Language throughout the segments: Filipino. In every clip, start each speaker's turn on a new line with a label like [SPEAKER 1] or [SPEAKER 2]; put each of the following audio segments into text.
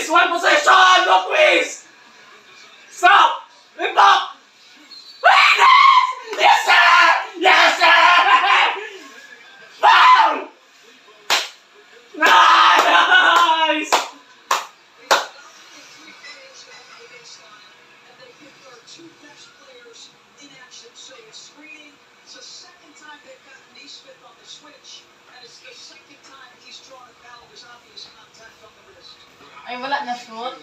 [SPEAKER 1] twist! One possession! No twist! Stop! Impact! Venus! Yes, sir! Yes, sir! Foul! Nice!
[SPEAKER 2] Ay, wala na shoot.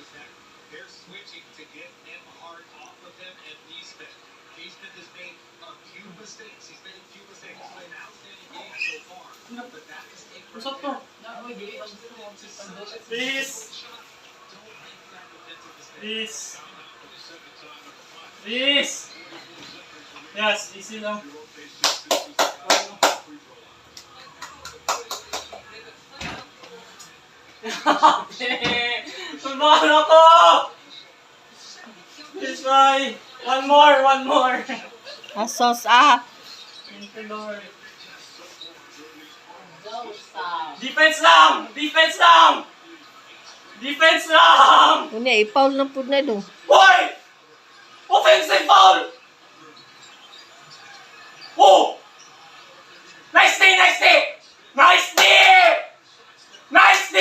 [SPEAKER 3] They're switching to get him hard off of him, and Neesmith. Neesmith has made a few mistakes. He's made a few mistakes. He's played an outstanding game so far. But that mistake for
[SPEAKER 2] Usap to.
[SPEAKER 1] Please! Please! Please! Yes, easy lang. Tulungan ako! Please, try. One more.
[SPEAKER 4] Asos ah.
[SPEAKER 1] Thank you, Lord.
[SPEAKER 2] Go, stop.
[SPEAKER 1] Defense lang! Defense lang! Defense lang!
[SPEAKER 4] Una, ipaul na po na do.
[SPEAKER 1] Hoy! Offensive foul! Oh! Nice D! Nice D! Nice D! Nice D!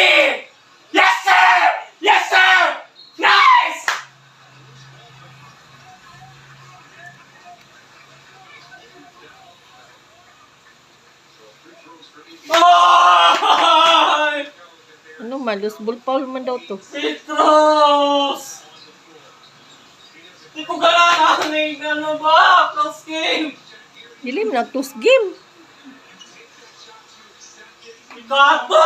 [SPEAKER 1] Yes, sir! Yes, sir! Nice! Oh!
[SPEAKER 4] Ano man, loose ball foul man daw to.
[SPEAKER 1] Citrus! Hindi ko galanan eh. Ano ba? Close game!
[SPEAKER 4] Dili na tus game.
[SPEAKER 1] Ikato!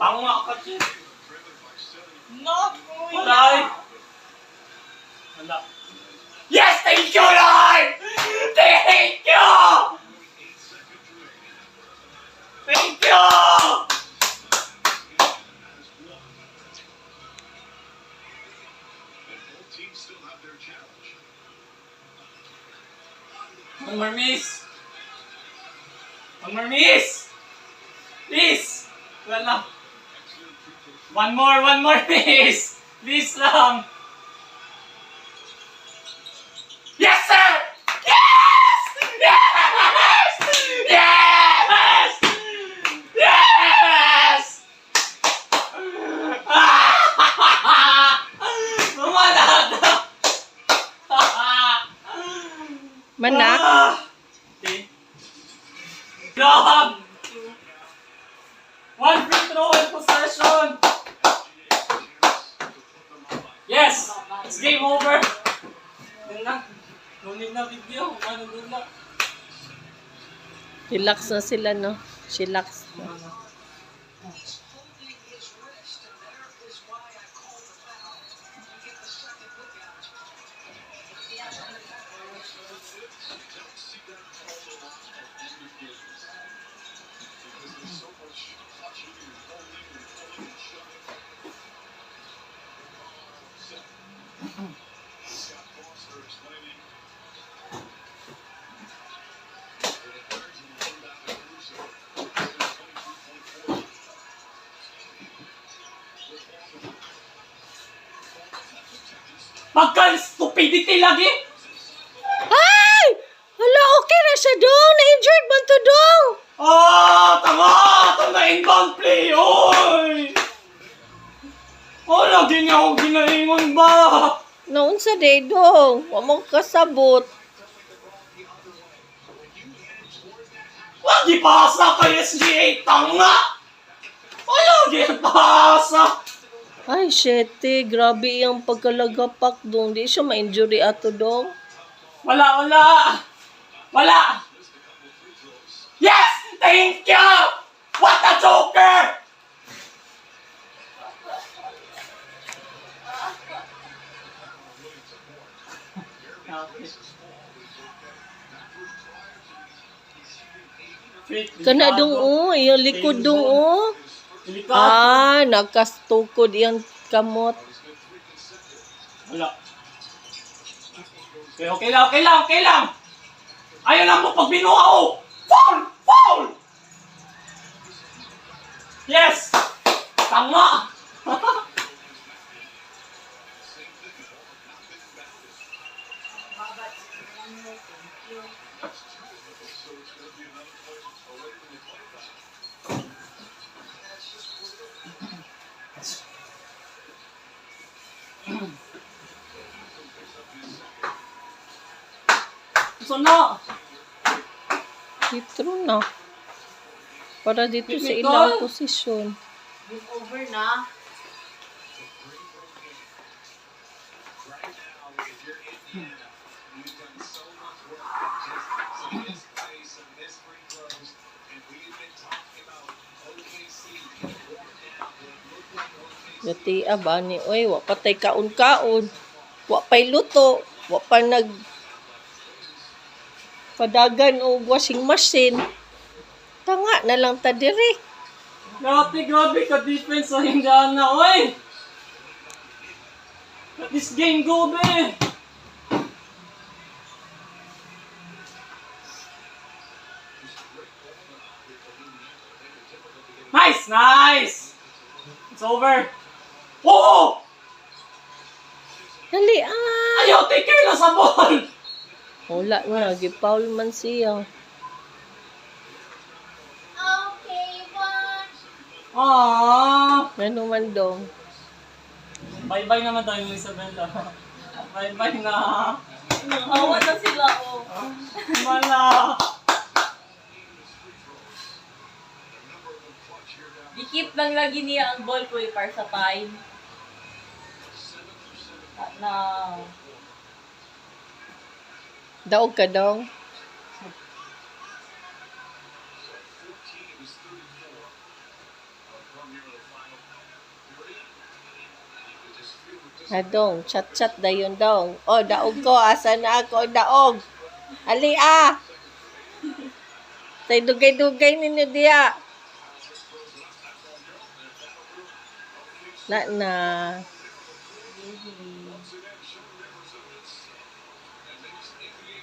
[SPEAKER 1] Tanga ka, Chip.
[SPEAKER 2] Not
[SPEAKER 1] Wala eh. Wala. Yes! Thank you, Lord! Thank you! Thank you! One more miss. One more miss. Please. Wala. One more miss. Please lang. Yes, sir! Yes! Yes! Yes! Yes! Sumanada!
[SPEAKER 4] Manak.
[SPEAKER 1] Okay. Grab! One free throw in possession! Yes! It's game over! Doon na. No need na video. Ano doon na?
[SPEAKER 4] Relax na sila, no? Chillax na.
[SPEAKER 1] Pagka-stupidity lagi!
[SPEAKER 4] Ay! Hala, okay na siya dong. Na-injured man to dong.
[SPEAKER 1] Tama! Ito na inbound play! Oy! Lagi niya ako ginaingon ba?
[SPEAKER 4] Noon sa day dong. Huwag mong kasabot.
[SPEAKER 1] Lagi pasa kay SGA! Tanga! Lagi pasa!
[SPEAKER 4] Ay, shete. Grabe yung pagkalagapak dong. Di siya ma-injury ato dong.
[SPEAKER 1] Wala! Yes! Thank you! What a joker!
[SPEAKER 4] Kana dong yung likod dong
[SPEAKER 1] Delikado.
[SPEAKER 4] nagkastukod yung kamot.
[SPEAKER 1] Wala. Okay lang. Ayaw lang mo pag binuha ko. Foul! Yes! Tama! So na!
[SPEAKER 4] Dito na. Para dito sa
[SPEAKER 1] Nicole?
[SPEAKER 4] ilang posisyon.
[SPEAKER 2] Game over na.
[SPEAKER 3] Right now, if you're Indiana, you've done so much work on just some missed plays, some missed free throws, and we've been talking about OKC getting worn down. But it looked like OKC
[SPEAKER 4] Gati ba ni oy, wa patay kaon-kaon. Wa pay luto, wa pa nag padagan og washing machine. Tanga na lang ta diri.
[SPEAKER 1] Grabe ka defense sa Indiana, oy! Let this game go, be! Nice! It's over. Oh!
[SPEAKER 4] Dali
[SPEAKER 1] Ayaw, take care na sa ball!
[SPEAKER 4] Wala nga, gipaul man siya.
[SPEAKER 2] Okay, one.
[SPEAKER 1] Ah,
[SPEAKER 4] Man dong.
[SPEAKER 1] bye-bye naman tayo, Isabella. Bye-bye na.
[SPEAKER 2] Hawa na sila, oh.
[SPEAKER 1] Mala.
[SPEAKER 2] Ikip lang lagi niya ang ball ko para sa time. Now.
[SPEAKER 4] Daog ka dong. Dong, chat dayon dong. Oh, daog ko. Asa na ako? Daog. Ali Tay dugay-dugay ninyo diya. Na.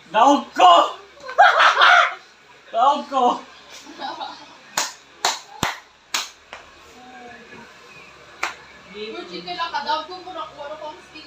[SPEAKER 1] Daog ko! Daog ko!
[SPEAKER 2] Virgin nila, kadab ko muna kung ano pang skinny.